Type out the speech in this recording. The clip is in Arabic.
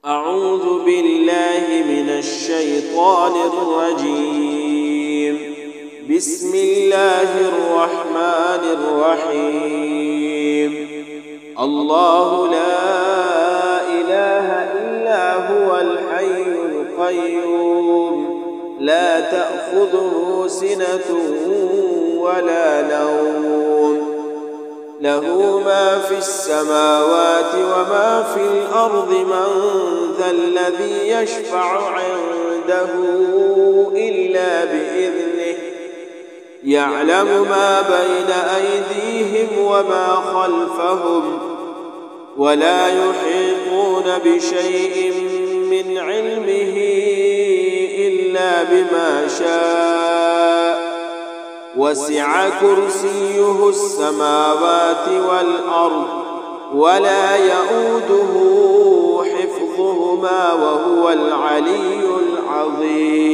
أعوذ بالله من الشيطان الرجيم. بسم الله الرحمن الرحيم. الله لا إله إلا هو الحي القيوم لا تأخذه سنة ولا نوم له ما في السماوات وما في الأرض من ذا الذي يشفع عنده إلا بإذنه يعلم ما بين أيديهم وما خلفهم ولا يحيطون بشيء من علمه إلا بما شاء وسع كرسيه السماوات والأرض ولا يئوده حفظهما وهو العلي العظيم.